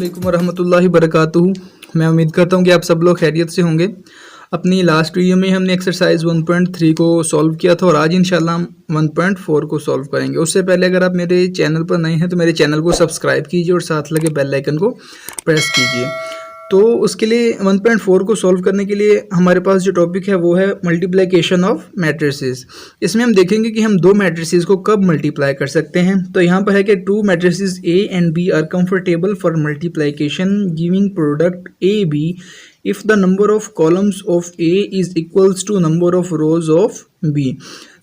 अस्सलामुअलैकुम वरहमतुल्लाहि वबरकातुहू। मैं उम्मीद करता हूँ कि आप सब लोग खैरियत से होंगे। अपनी लास्ट वीडियो में हमने एक्सरसाइज 1.3 को सॉल्व किया था और आज इंशाल्लाह हम 1.4 को सॉल्व करेंगे। उससे पहले अगर आप मेरे चैनल पर नए हैं तो मेरे चैनल को सब्सक्राइब कीजिए और साथ लगे बेल आइकन को प्रेस कीजिए। तो उसके लिए 1.4 को सॉल्व करने के लिए हमारे पास जो टॉपिक है वो है मल्टीप्लिकेशन ऑफ मैट्रिसेस। इसमें हम देखेंगे कि हम दो मैट्रिसेस को कब मल्टीप्लाई कर सकते हैं। तो यहाँ पर है कि two matrices A and B are comfortable for multiplication giving product A B if the number of columns of A is equals to number of rows of B.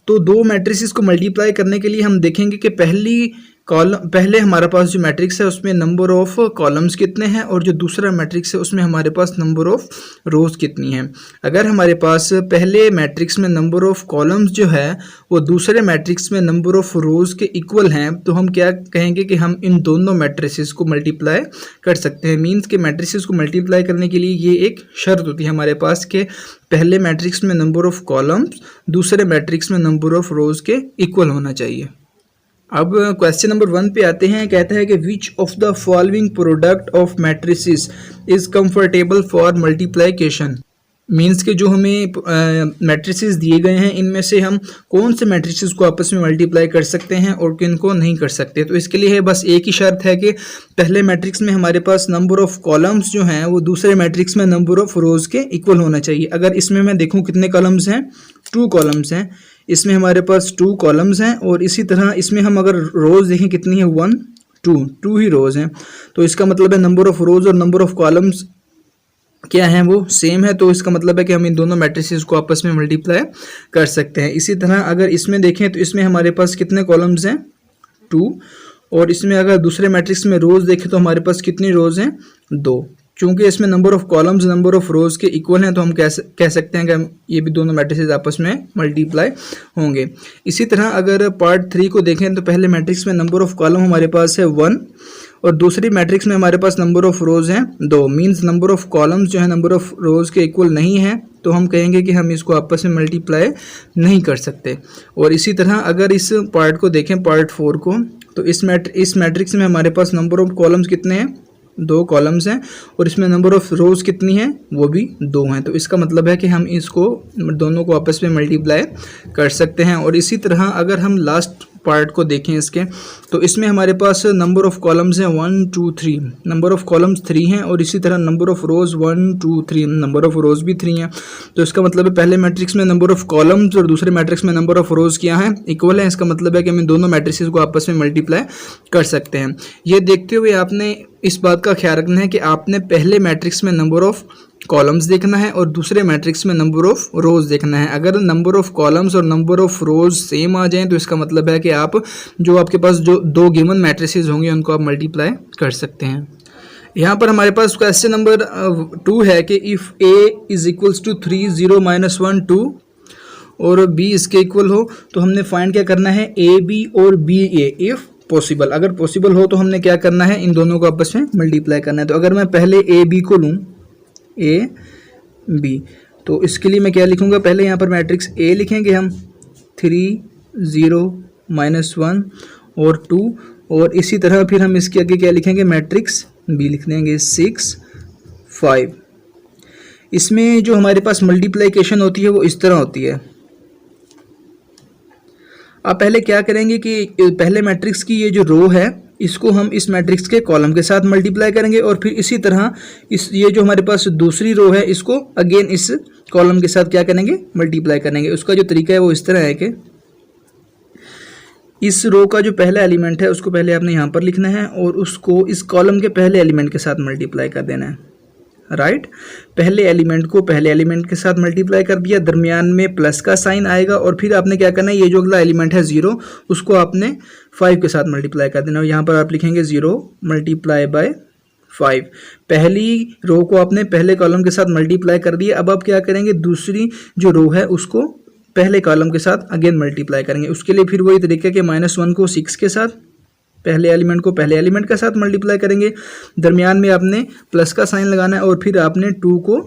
तो दो मैट्रिसेस को मल्टीप्लाई करने के लिए हम देखेंगे कि पहले हमारे पास जो मैट्रिक्स है उसमें नंबर ऑफ कॉलम्स कितने हैं और जो दूसरा मैट्रिक्स है उसमें हमारे पास नंबर ऑफ रोज कितनी है। अगर हमारे पास पहले मैट्रिक्स में नंबर ऑफ कॉलम्स जो है वो दूसरे मैट्रिक्स में नंबर ऑफ रोज के इक्वल हैं तो हम क्या कहेंगे कि हम इन दोनों मैट्रिसेस को मल्टीप्लाई कर सकते हैं। मीन्स के मैट्रिसेस को मल्टीप्लाई करने के लिए ये एक शर्त होती है हमारे पास कि पहले मैट्रिक्स में नंबर ऑफ कॉलम्स दूसरे मैट्रिक्स में नंबर ऑफ रोज के इक्वल होना चाहिए। अब क्वेश्चन नंबर 1 पे आते हैं। कहता है कि which of the following product of matrices is comfortable for multiplication. Means के जो हमें मैट्रिसेस दिए गए हैं इनमें से हम कौन से मैट्रिसेस को आपस में मल्टीप्लाई कर सकते हैं और किन को नहीं कर सकते। तो इसके लिए है बस एक ही शर्त है कि पहले मैट्रिक्स में हमारे पास नंबर ऑफ कॉलम्स जो हैं वो दूसरे मैट्रिक्स में नंबर ऑफ रोज के इक्वल होना चाहिए। अगर इसमें मैं देखूं कितने कॉलम्स हैं, 2 कॉलम्स हैं, इसमें हमारे पास 2 कॉलम्स हैं और इसी तरह इसमें हम अगर रोज देखें कितनी है 1 2 ही रोज हैं। तो इसका मतलब है नंबर ऑफ रोज और नंबर ऑफ कॉलम्स क्या है वो सेम है। तो इसका मतलब है कि हम इन दोनों मैट्रिसेस को आपस में मल्टीप्लाई कर सकते हैं। इसी तरह अगर इसमें देखें तो इसमें हमारे पास कितने कॉलम्स हैं 2 और इसमें अगर दूसरे मैट्रिक्स में रोज देखें तो हमारे पास कितनी रोज हैं 2। चूंकि इसमें number of columns number of रोज के इक्वल हैं तो हम कह सकते हैं कि हम ये भी दोनों मैट्रिसेस आपस में मल्टीप्लाई होंगे। इसी तरह अगर पार्ट 3 को देखें तो पहले मैट्रिक्स में नंबर ऑफ कॉलम हमारे पास है 1 और दूसरी मैट्रिक्स में हमारे पास नंबर ऑफ रोज हैं 2। मीन्स नंबर ऑफ कॉलम्स जो है नंबर ऑफ रोज के इक्वल नहीं है तो हम कहेंगे कि हम इसको आपस में मल्टीप्लाई नहीं कर सकते। और इसी तरह अगर इस पार्ट को देखें पार्ट 4 को तो इस मैट्रिक्स में हमारे पास नंबर ऑफ कॉलम्स कितने हैं 2 कॉलम्स हैं और इसमें नंबर ऑफ रोज कितनी है वो भी 2 हैं। तो इसका मतलब है कि हम इसको दोनों को आपस में मल्टीप्लाई कर सकते हैं। और इसी तरह अगर हम लास्ट पार्ट को देखें इसके तो इसमें हमारे पास नंबर ऑफ कॉलम्स हैं 1 2 3, नंबर ऑफ कॉलम्स 3 हैं और इसी तरह number of rose 1 2 3, number of रोज भी 3 हैं। तो इसका मतलब है पहले मैट्रिक्स में नंबर ऑफ कॉलम्स और दूसरे मैट्रिक्स में नंबर ऑफ रोज क्या है इक्वल है। इसका मतलब है कि हम इन दोनों मैट्रिसेस को आपस में मल्टीप्लाई कर सकते हैं। ये देखते हुए आपने इस बात का ख्याल रखना है कि आपने पहले मैट्रिक्स में नंबर ऑफ कॉलम्स देखना है और दूसरे मैट्रिक्स में नंबर ऑफ रोज देखना है। अगर नंबर ऑफ कॉलम्स और नंबर ऑफ रोज सेम आ जाएं तो इसका मतलब है कि आप जो आपके पास जो 2 गिवन मैट्रिसेस होंगे उनको आप मल्टीप्लाई कर सकते हैं। यहाँ पर हमारे पास क्वेश्चन नंबर 2 है कि if a is equals to 3 0 -1 2 और b इसके इक्वल हो तो हमने फाइंड क्या करना है a b और b a इफ़ पॉसिबल। अगर पॉसिबल हो तो हमने क्या करना है इन दोनों को आपस में मल्टीप्लाई करना है। तो अगर मैं पहले ए बी को लूँ ए बी तो इसके लिए मैं क्या लिखूँगा, पहले यहाँ पर मैट्रिक्स ए लिखेंगे हम 3 0 -1 और 2 और इसी तरह फिर हम इसके आगे क्या लिखेंगे मैट्रिक्स बी लिख देंगे 6 5। इसमें जो हमारे पास मल्टीप्लिकेशन होती है वो इस तरह होती है। आप पहले क्या करेंगे कि पहले मैट्रिक्स की ये जो रो है इसको हम इस मैट्रिक्स के कॉलम के साथ मल्टीप्लाई करेंगे और फिर इसी तरह ये जो हमारे पास दूसरी रो है इसको अगेन इस कॉलम के साथ क्या करेंगे मल्टीप्लाई करेंगे। उसका जो तरीका है वो इस तरह है कि इस रो का जो पहला एलिमेंट है उसको पहले आपने यहाँ पर लिखना है और उसको इस कॉलम के पहले एलिमेंट के साथ मल्टीप्लाई कर देना है। राइट, पहले एलिमेंट को पहले एलिमेंट के साथ मल्टीप्लाई कर दिया, दरमियान में प्लस का साइन आएगा और फिर आपने क्या करना है ये जो अगला एलिमेंट है 0 उसको आपने 5 के साथ मल्टीप्लाई कर देना और यहाँ पर आप लिखेंगे 0 × 5। पहली रो को आपने पहले कॉलम के साथ मल्टीप्लाई कर दिया। अब आप क्या करेंगे दूसरी जो रो है उसको पहले कॉलम के साथ अगेन मल्टीप्लाई करेंगे। उसके लिए फिर वही तरीका कि -1 को 6 के साथ पहले एलिमेंट को पहले एलिमेंट के साथ मल्टीप्लाई करेंगे, दरमियान में आपने प्लस का साइन लगाना है और फिर आपने 2 को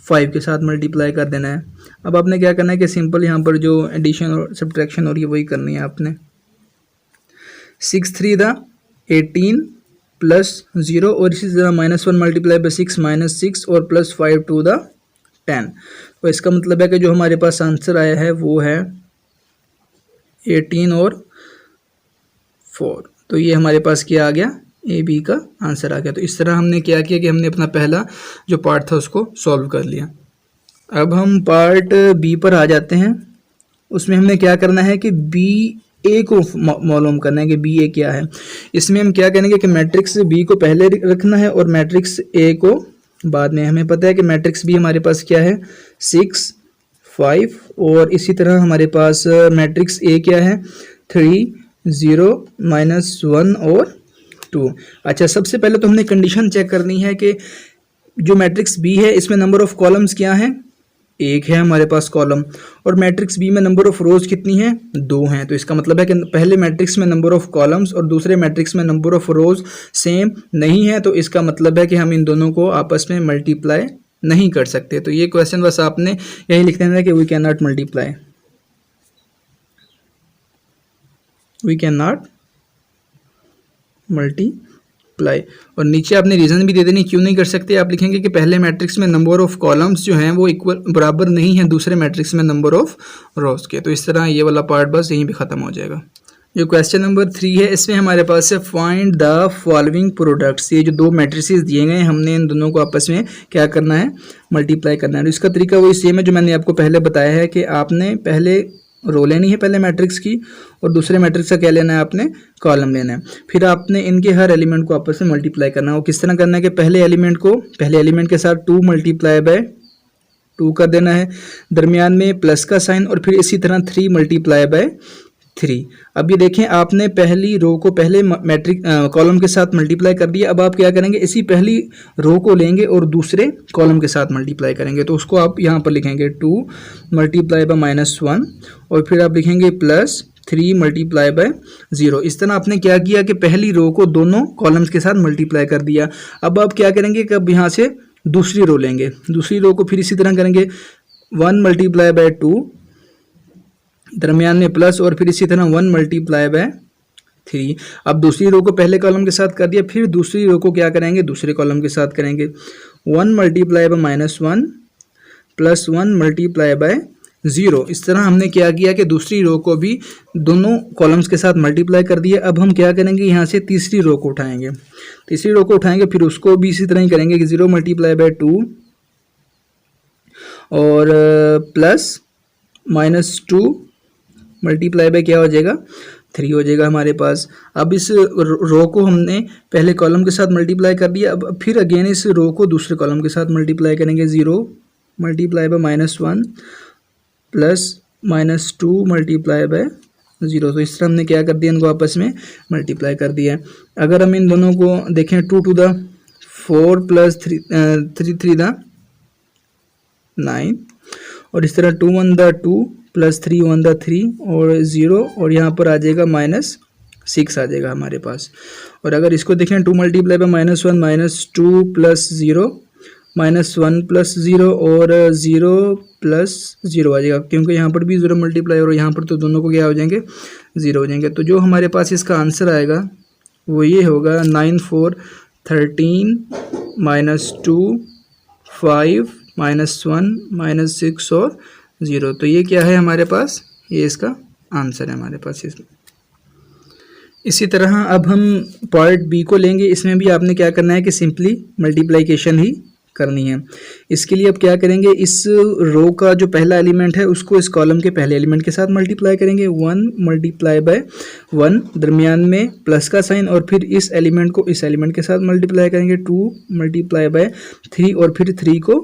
5 के साथ मल्टीप्लाई कर देना है। अब आपने क्या करना है कि सिंपल यहाँ पर जो एडिशन और सब्ट्रैक्शन हो रही है वही करनी है आपने। 6 3 = 18 +0 और इसी तरह -1 मल्टीप्लाई बाई 6 -6 और +5 टू द 10। तो इसका मतलब है कि जो हमारे पास आंसर आया है वो है 18 और 4। तो ये हमारे पास क्या आ गया, ए बी का आंसर आ गया। तो इस तरह हमने क्या किया कि हमने अपना पहला जो पार्ट था उसको सॉल्व कर लिया। अब हम पार्ट बी पर आ जाते हैं। उसमें हमने क्या करना है कि बी ए को मालूम करना है कि बी ए क्या है। इसमें हम क्या करेंगे कि मैट्रिक्स बी को पहले रखना है और मैट्रिक्स ए को बाद में। हमें पता है कि मैट्रिक्स बी हमारे पास क्या है, 6 5 और इसी तरह हमारे पास मैट्रिक्स ए क्या है, 3 0 -1 और 2। अच्छा, सबसे पहले तो हमने कंडीशन चेक करनी है कि जो मैट्रिक्स बी है इसमें नंबर ऑफ कॉलम्स क्या हैं, 1 है हमारे पास कॉलम, और मैट्रिक्स बी में नंबर ऑफ रोज कितनी है, 2 हैं। तो इसका मतलब है कि पहले मैट्रिक्स में नंबर ऑफ कॉलम्स और दूसरे मैट्रिक्स में नंबर ऑफ रोज सेम नहीं है। तो इसका मतलब है कि हम इन दोनों को आपस में मल्टीप्लाई नहीं कर सकते। तो ये क्वेश्चन बस आपने यही लिख देना है कि we can not multiply, we can not multiply. और नीचे आपने रीज़न भी दे देनी क्यों नहीं कर सकते। आप लिखेंगे कि पहले मैट्रिक्स में नंबर ऑफ कॉलम्स जो हैं वो इक्वल बराबर नहीं है दूसरे मैट्रिक्स में नंबर ऑफ रोज के। तो इस तरह ये वाला पार्ट बस यहीं पे ख़त्म हो जाएगा। जो क्वेश्चन नंबर 3 है इसमें हमारे पास है फाइंड द फॉलोइंग प्रोडक्ट्स। ये जो दो मैट्रिसेस दिए गए हैं हमने इन दोनों को आपस में क्या करना है, मल्टीप्लाई करना है। और इसका तरीका वही सेम है जो मैंने आपको पहले बताया है कि आपने पहले रो लेनी है पहले मैट्रिक्स की और दूसरे मैट्रिक्स का क्या लेना है, आपने कॉलम लेना है। फिर आपने इनके हर एलिमेंट को आपस में मल्टीप्लाई करना है। वो किस तरह करना है कि पहले एलिमेंट के साथ 2 मल्टीप्लाई बाय 2 कर देना है, दरमियान में प्लस का साइन, और फिर इसी तरह 3 मल्टीप्लाई बाय 3। अब ये देखें आपने पहली रो को पहले मैट्रिक कॉलम के साथ मल्टीप्लाई कर दिया। अब आप क्या करेंगे, इसी पहली रो को लेंगे और दूसरे कॉलम के साथ मल्टीप्लाई करेंगे। तो उसको आप यहाँ पर लिखेंगे 2 मल्टीप्लाई बाय -1 और फिर आप लिखेंगे +3 मल्टीप्लाई बाय 0। इस तरह आपने क्या किया कि पहली रो को दोनों कॉलम्स के साथ मल्टीप्लाई कर दिया। अब आप क्या करेंगे कि अब यहाँ से दूसरी रो लेंगे, दूसरी रो को फिर इसी तरह करेंगे 1 मल्टीप्लाई बाय 2, दरमियान में प्लस, और फिर इसी तरह 1 मल्टीप्लाई बाय 3। अब दूसरी रो को पहले कॉलम के साथ कर दिया, फिर दूसरी रो को क्या करेंगे, दूसरे कॉलम के साथ करेंगे 1 multiply by -1 plus 1 multiply by 0। इस तरह हमने क्या किया कि दूसरी रो को भी दोनों कॉलम्स के साथ मल्टीप्लाई कर दिया। अब हम क्या करेंगे, यहाँ से तीसरी रो को उठाएंगे, तीसरी रो को उठाएंगे फिर उसको भी इसी तरह ही करेंगे कि 0 मल्टीप्लाई बाय 2 और प्लस -2 मल्टीप्लाई बाय क्या हो जाएगा, 3 हो जाएगा हमारे पास। अब इस रो को हमने पहले कॉलम के साथ मल्टीप्लाई कर दिया। अब फिर अगेन इस रो को दूसरे कॉलम के साथ मल्टीप्लाई करेंगे, 0 multiply by -1 plus -2 multiply by 0। तो इस तरह हमने क्या कर दिया, इनको आपस में मल्टीप्लाई कर दिया। अगर हम इन दोनों को देखें 2 टू द 4 प्लस 3 3 द 9 और इस तरह 2 1 द 2 प्लस 3 1 द 3 और 0 और यहाँ पर आ जाएगा -6 आ जाएगा हमारे पास। और अगर इसको देखें 2 मल्टीप्लाई बाय -1 -2 प्लस 0 -1 प्लस 0 और 0 प्लस 0 आ जाएगा, क्योंकि यहाँ पर भी 0 मल्टीप्लाई और यहाँ पर तो दोनों को क्या हो जाएंगे, 0 हो जाएंगे। तो जो हमारे पास इसका आंसर आएगा वो ये होगा 9 4 13 -2 5 -1 -6 और 0। तो ये क्या है हमारे पास, ये इसका आंसर है हमारे पास इसमें। इसी तरह अब हम पार्ट बी को लेंगे। इसमें भी आपने क्या करना है कि सिंपली मल्टीप्लिकेशन ही करनी है। इसके लिए अब क्या करेंगे, इस रो का जो पहला एलिमेंट है उसको इस कॉलम के पहले एलिमेंट के साथ मल्टीप्लाई करेंगे, 1 मल्टीप्लाई बाय 1, दरमियान में प्लस का साइन, और फिर इस एलिमेंट को इस एलिमेंट के साथ मल्टीप्लाई करेंगे, 2 मल्टीप्लाई बाय 3 और फिर 3 को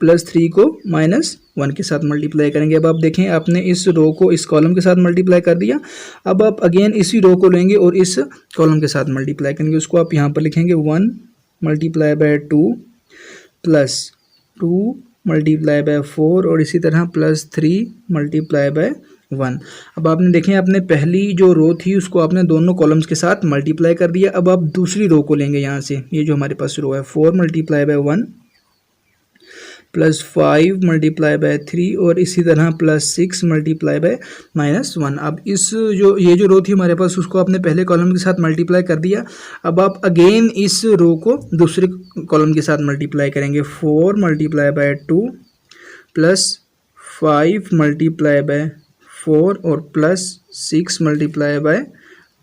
प्लस 3 को -1 के साथ मल्टीप्लाई करेंगे। अब आप देखें आपने इस रो को इस कॉलम के साथ मल्टीप्लाई कर दिया। अब आप अगेन इसी रो को लेंगे और इस कॉलम के साथ मल्टीप्लाई करेंगे। उसको आप यहाँ पर लिखेंगे 1 multiply by 2 plus 2 multiply by 4 और इसी तरह प्लस 3 मल्टीप्लाई बाय 1। अब आपने देखें आपने पहली जो रो थी उसको आपने दोनों कॉलम्स के साथ मल्टीप्लाई कर दिया। अब आप दूसरी रो को लेंगे, यहाँ से ये जो हमारे पास रो है 4 multiply by 1 plus 5 multiply by 3 और इसी तरह प्लस 6 मल्टीप्लाई बाय -1। अब इस ये जो रो थी हमारे पास उसको आपने पहले कॉलम के साथ मल्टीप्लाई कर दिया। अब आप अगेन इस रो को दूसरे कॉलम के साथ मल्टीप्लाई करेंगे। 4 multiply by 2 plus 5 multiply by 4 और प्लस 6 मल्टीप्लाई बाय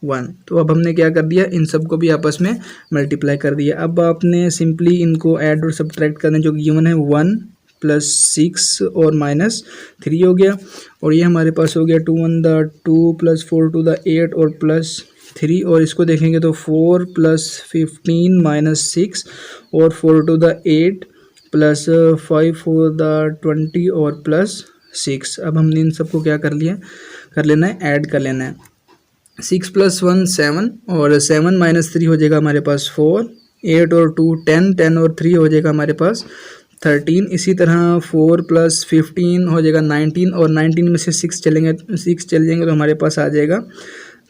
1। तो अब हमने क्या कर दिया, इन सब को भी आपस में मल्टीप्लाई कर दिया। अब आपने सिंपली इनको ऐड और सब्ट्रैक्ट करना, जो गिवन है 1 प्लस 6 और -3 हो गया। और ये हमारे पास हो गया 2 1 द 2 प्लस 4 2 द 8 और प्लस 3। और इसको देखेंगे तो 4 प्लस 15 -6 और 4 2 द 8 प्लस 5 4 द 20 और प्लस 6। अब हमने इन सबको क्या कर लेना है, ऐड कर लेना है। 6 प्लस 1 7 और 7 -3 हो जाएगा हमारे पास 4, 8 और 2 10, 10 और 3 हो जाएगा हमारे पास 13। इसी तरह 4 प्लस 15 हो जाएगा 19 और 19 में से 6 चले जाएंगे तो हमारे पास आ जाएगा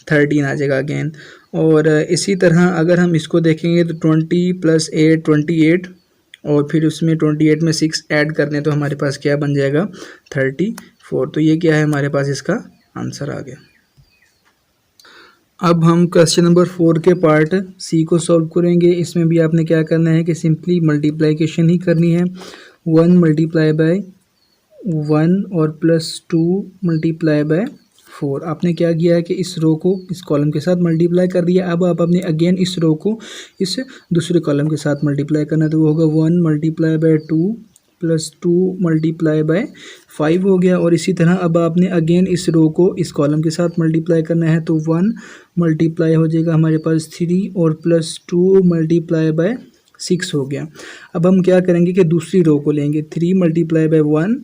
13 आ जाएगा अगेन। और इसी तरह अगर हम इसको देखेंगे तो 20 प्लस 8 28 और फिर उसमें 28 में 6 ऐड कर दें तो हमारे पास क्या बन जाएगा 34। तो ये क्या है, हमारे पास इसका आंसर आ गया। अब हम क्वेश्चन नंबर 4 के पार्ट सी को सॉल्व करेंगे। इसमें भी आपने क्या करना है कि सिंपली मल्टीप्लिकेशन ही करनी है। 1 मल्टीप्लाई बाय 1 और प्लस 2 मल्टीप्लाई बाय 4। आपने क्या किया है कि इस रो को इस कॉलम के साथ मल्टीप्लाई कर दिया। अब आप अपने अगेन इस रो को इस दूसरे कॉलम के साथ मल्टीप्लाई करना, तो वो होगा 1 multiply by 2 plus 2 multiply by 5 हो गया। और इसी तरह अब आपने अगेन इस रो को इस कॉलम के साथ मल्टीप्लाई करना है, तो 1 मल्टीप्लाई हो जाएगा हमारे पास 3 और प्लस 2 मल्टीप्लाई बाय 6 हो गया। अब हम क्या करेंगे कि दूसरी रो को लेंगे, 3 मल्टीप्लाई बाय 1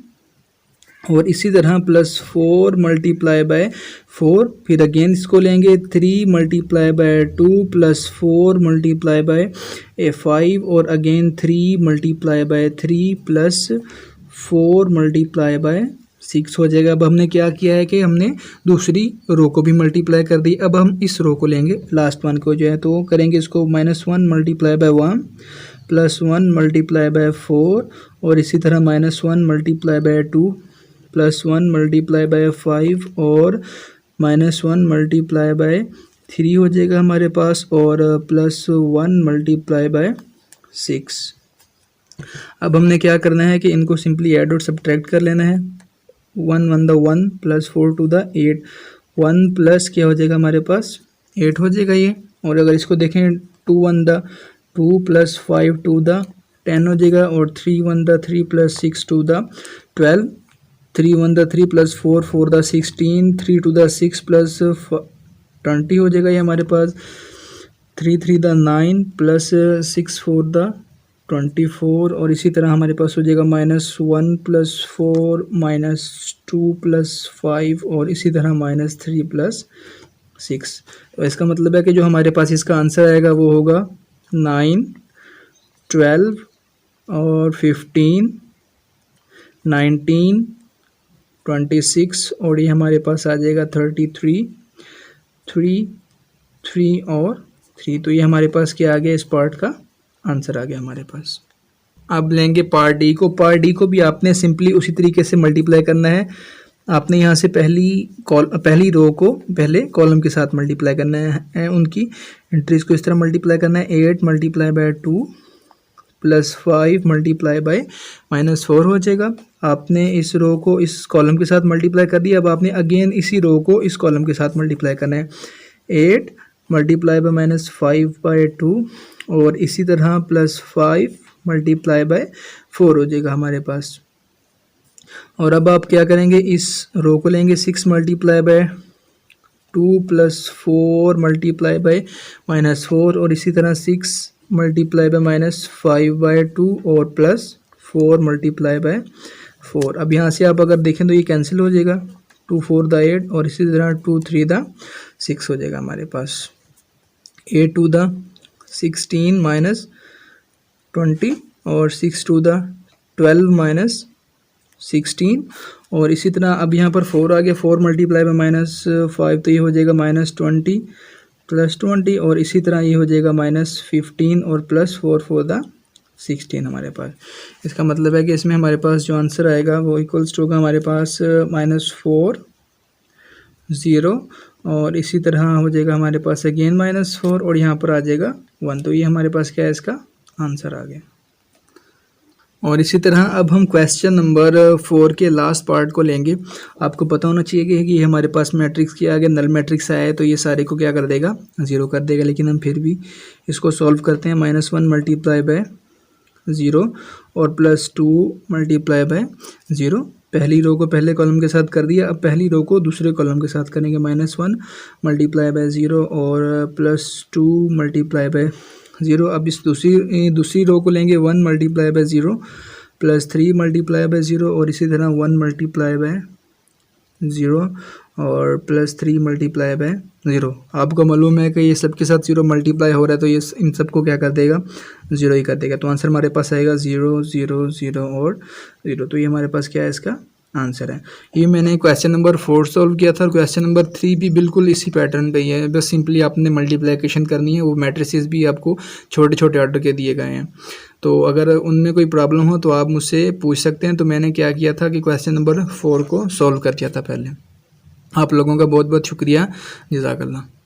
और इसी तरह प्लस 4 मल्टीप्लाई बाय 4, फिर अगेन इसको लेंगे 3 multiply by 2 plus 4 multiply by 5 और again 3 multiply by 3 plus 4 multiply by 6 हो जाएगा। अब हमने क्या किया है कि हमने दूसरी रो को भी मल्टीप्लाई कर दी। अब हम इस रो को लेंगे लास्ट वन को जो है, तो करेंगे इसको -1 multiply by 1 plus 1 multiply by 4 और इसी तरह -1 multiply by 2 plus 1 multiply by 5 और -1 मल्टीप्लाई बाय 3 हो जाएगा हमारे पास और प्लस 1 मल्टीप्लाई बाय 6। अब हमने क्या करना है कि इनको सिंपली ऐड और सब्ट्रैक्ट कर लेना है। 1 1 द 1 प्लस 4 2 द 8, 1 प्लस क्या हो जाएगा हमारे पास 8 हो जाएगा ये। और अगर इसको देखें 2 1 द 2 प्लस 5 2 द 10 हो जाएगा और 3 1 the 3 plus 6 2 the 12, 3 1 the 3 plus 4 4 the 16, 3 2 the 6 plus 20 हो जाएगा ये हमारे पास। 3 3 द 9 प्लस 6 4 द 24 और इसी तरह हमारे पास हो जाएगा -1 प्लस 4 -2 प्लस 5 और इसी तरह -3 प्लस 6। तो इसका मतलब है कि जो हमारे पास इसका आंसर आएगा वो होगा 9 12 और 15 19 26 और ये हमारे पास आ जाएगा 33 3 3 और 3। तो ये हमारे पास क्या आ गया, इस पार्ट का आंसर आ गया हमारे पास। अब लेंगे पार्ट डी को। पार्ट डी को भी आपने सिंपली उसी तरीके से मल्टीप्लाई करना है। आपने यहाँ से पहली रो को पहले कॉलम के साथ मल्टीप्लाई करना है, उनकी एंट्रीज को इस तरह मल्टीप्लाई करना है। 8 multiply by 2 plus 5 multiply by -4 हो जाएगा। आपने इस रो को इस कॉलम के साथ मल्टीप्लाई कर दिया। अब आपने अगेन इसी रो को इस कॉलम के साथ मल्टीप्लाई करना है। 8 मल्टीप्लाई बाय -5 बाय 2 और इसी तरह प्लस 5 मल्टीप्लाई बाय 4 हो जाएगा हमारे पास। और अब आप क्या करेंगे, इस रो को लेंगे 6 multiply by 2 plus 4 multiply by -4 और इसी तरह 6 मल्टीप्लाई बाय -5 बाय 2 और प्लस 4 मल्टीप्लाई बाय 4। अब यहाँ से आप अगर देखें तो ये कैंसिल हो जाएगा, 2 4 द 8 और इसी तरह 2 3 द 6 हो जाएगा हमारे पास। 8 2 द 16 -20 और 6 2 द 12 -16 और इसी तरह अब यहाँ पर 4 आ गया, 4 मल्टीप्लाई बाय -5 तो ये हो जाएगा -20 प्लस 20 और इसी तरह ये हो जाएगा -15 और प्लस 4 4 द 16 हमारे पास। इसका मतलब है कि इसमें हमारे पास जो आंसर आएगा वो इक्वल्स टू होगा हमारे पास -4 0 और इसी तरह हो जाएगा हमारे पास अगेन -4 और यहाँ पर आ जाएगा 1। तो ये हमारे पास क्या है, इसका आंसर आ गया। और इसी तरह अब हम क्वेश्चन नंबर 4 के लास्ट पार्ट को लेंगे। आपको पता होना चाहिए कि हमारे पास मैट्रिक्स के आगे नल मैट्रिक्स आया है तो ये सारे को क्या कर देगा, 0 कर देगा। लेकिन हम फिर भी इसको सॉल्व करते हैं। -1 मल्टीप्लाई बाय 0 और +2 मल्टीप्लाई बाय 0। पहली रो को पहले कॉलम के साथ कर दिया, अब पहली रो को दूसरे कॉलम के साथ करेंगे। -1 मल्टीप्लाई बाय 0 और +2 मल्टीप्लाई बाय 0। अब इस दूसरी रो को लेंगे 1 मल्टीप्लाई बाय 0 +3 मल्टीप्लाई बाय 0 और इसी तरह 1 मल्टीप्लाई बाय 0 और +3 मल्टीप्लाई बाय 0। आपको मालूम है कि ये सब के साथ 0 मल्टीप्लाई हो रहा है तो ये इन सबको क्या कर देगा, 0 ही कर देगा। तो आंसर हमारे पास आएगा 0 0 0 और 0। तो ये हमारे पास क्या है, इसका आंसर है। ये मैंने क्वेश्चन नंबर 4 सॉल्व किया था और क्वेश्चन नंबर 3 भी बिल्कुल इसी पैटर्न पे ही है। बस सिंपली आपने मल्टीप्लिकेशन करनी है। वो मैट्रिसेस भी आपको छोटे छोटे ऑर्डर के दिए गए हैं। तो अगर उनमें कोई प्रॉब्लम हो तो आप मुझसे पूछ सकते हैं। तो मैंने क्या किया था कि क्वेश्चन नंबर 4 को सॉल्व कर दिया था पहले। आप लोगों का बहुत बहुत शुक्रिया। जज़ाकल्लाह।